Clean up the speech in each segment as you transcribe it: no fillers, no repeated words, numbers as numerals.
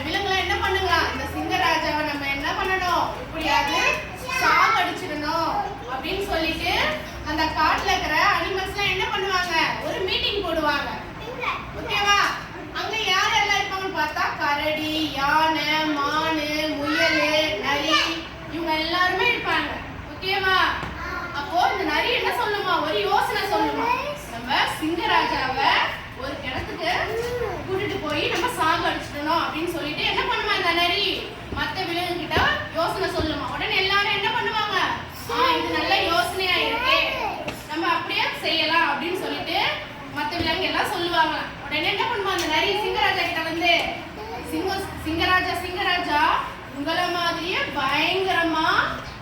விலங்குலாம் என்ன பண்ணுங்க, இந்த சிங்கராஜாவை நம்ம என்ன பண்ணணும், இப்படியாவது சாகடிச்சிடணும் அப்படின்னு சொல்லிட்டு அந்த காட்டுல இருக்கிற அனிமல்ஸ்லாம் என்ன பண்ணுவாங்க, ஒரு மீட்டிங் போடுவாங்க. ஓகேவா? அங்க யார் எல்லாம் இருப்பாங்கன்னு பார்த்தா கரடி, யானை, மானு, முயல், நரி, இவங்க எல்லாருமே இருப்பாங்க. ஓகேவா? அப்போ இந்த நரி என்ன சொல்லுமா, ஒரு யோசனை சொல்லுமா, நம்ம சிங்கராஜாவை ஒரு கிணத்துக்கு கூட்டிட்டு போய் நம்ம சாகடிச்சிடணும் அப்படின்னு சொல்லிட்டு என்ன பண்ணுமா இந்த நரி மற்ற விலங்கு கிட்ட யோசனை சொல்லுமா. உடனே எல்லாரும் என்ன பண்ணுவாங்க, இது நல்ல யோசனையா இருக்கு, நம்ம அப்படியே செய்யலாம் அப்படின்னு சொல்லிட்டு மற்ற விலங்கு எல்லாம் சொல்லுவாங்க. உடனே என்ன பண்ணுமா அந்த நரி சிங்கராஜா கிட்ட வந்து, சிங்கராஜா சிங்கராஜா உங்களை மாதிரியே பயங்கரமா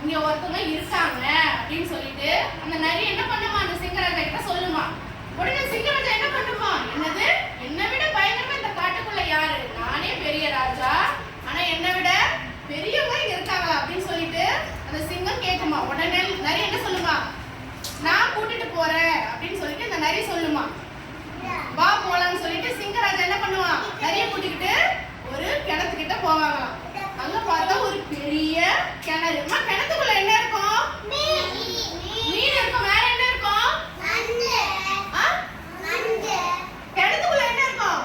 இங்க ஒருத்தவங்க இருக்காங்க அப்படின்னு சொல்லிட்டு அந்த நரி என்ன பண்ணுமா அந்த சிங்கராஜா கிட்ட சொல்லுமா. உடனே சிங்கராஜா என்ன பண்ணுமா, என்னது என்னை விட பயங்கரமா இந்த காட்டுக்குள்ள யாரு, நானே பெரிய ராஜா, ஆனா என்னை விட பெரியவங்க இங்க இருக்காங்களா அப்படின்னு சொல்லிட்டு அந்த சிங்கம் கேட்குமா. உடனே நரி என்ன சொல்லுமா, நான் கூட்டிட்டு போறேன் அப்படின்னு சொல்லிட்டு இந்த நரி சொல்லுமா. வா போலான்னு சொல்லிட்டு சிங்கராஜா என்ன பண்ணுவான், நரியை கூட்டிக்கிட்டு ஒரு கிணத்துக்கிட்ட போவாங்களாம். அங்க பார்த்தா ஒரு பெரிய கிணறு. கிணத்துக்குள்ள என்ன இருக்கும், மீன் இருக்கும். வேற என்ன இருக்கும், கிணத்துக்குள்ள என்ன இருக்கும்,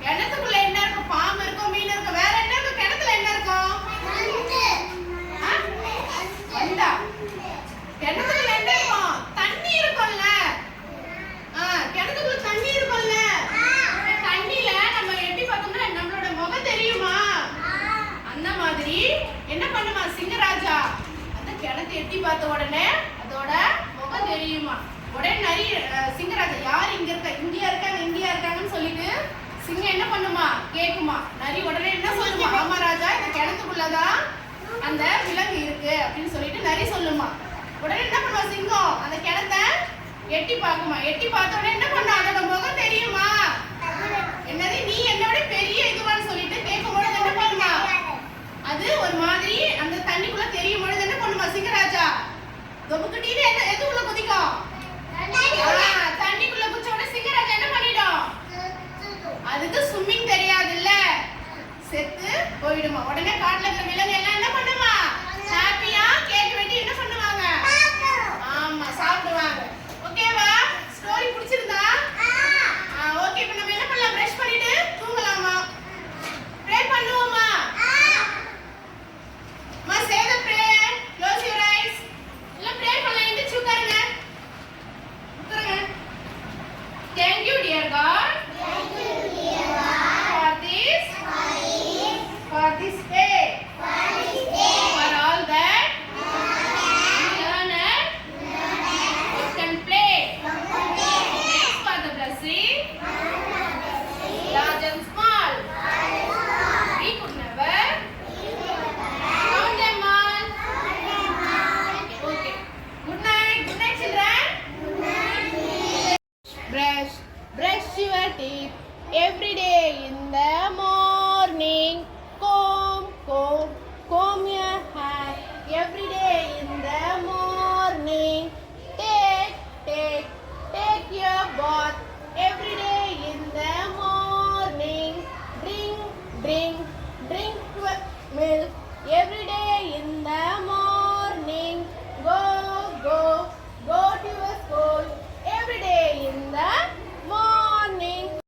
கிணத்துக்குள்ள என்ன இருக்கும், பாம்பு இருக்கும், மீன் இருக்கும். வேற என்ன இருக்கும், கிணத்துல என்ன இருக்கும், வண்டா. கிணத்துக்குள்ள என்ன இருக்கும், தண்ணி இருக்கும்ல. கிணத்துக்குள்ள தண்ணி இருக்கும்ல. தண்ணியில நம்ம எட்டி பார்த்தோம்னா நம்மளோட முகம் தெரியுமா, அந்த மாதிரி என்ன பண்ணுமா சிங்கராஜா அந்த கிணத்தை எட்டி பார்த்த உடனே அதோட முகம் தெரியுமா. உடனே நிறைய சிங்கராஜா யார் இங்க இருக்கா, இந்தியா இருக்காங்கன்னு சொல்லிட்டு சிங்கம் என்ன பண்ணுமா கேக்குமா. நரி உடனே என்ன சொல்லுமா, ஆமா ராஜா இந்த கிணத்துக்குள்ளதான் அந்த விலங்கு இருக்கு அப்படின்னு சொல்லிட்டு நரி சொல்லுமா. உடனே என்ன பண்ணுவா சிங்கம் அந்த கிணத்தை எட்டி பார்க்குமா. எட்டி பார்த்த உடனே என்ன பண்ணா, அதோட முகம் தெரியுமா. என்னது நீ என்னோட பெரிய இதுவான்னு சொல்லிட்டு கேட்கும் பொழுது என்ன பண்ணுமா, அது ஒரு மாதிரி அந்த தண்ணிக்குள்ள தெரியும் பொழுது என்ன பண்ணுமா சிங்கராஜா தொபுக்கிட்டே எது உள்ள குதிக்கும், தண்ணிக்குள்ள குதிச்ச உடனே சிங்கராஜா என்ன பண்ணிடும், அதுக்கு ஸ்விம்மிங் தெரியாது இல்ல, செத்து போயிடுமா. உடனே காட்டுல இருக்கிற விலங்கு எல்லாம் என்ன பண்ணுமா, ஹாப்பியா கேக் வெட்டி என்ன பண்ணுவாங்க, ஆமா சாப்பிடுவாங்க. ஓகேவா? ஸ்டோரி பிடிச்சிருந்தா ஓகே. இப்போ நம்ம என்ன பண்ணலாம், பிரஷ் பண்ணிட்டு தூங்கலாமா, ப்ரே பண்ணுவோமா. மா சே தி பிரேயர், க்ளோஸ் யுவர் ஐஸ். எல்லாம் ப்ரே பண்ணலாம், எந்திரச்சு உட்காருங்க. Thank you dear God, for this day, for all that we learned, work and play. Thanks for the blessing, large and small. We could never count them all. Okay. Good night children. Brush your teeth every day in the morning. Comb your hair every day in the morning. Take your bath every day in the morning. Drink milk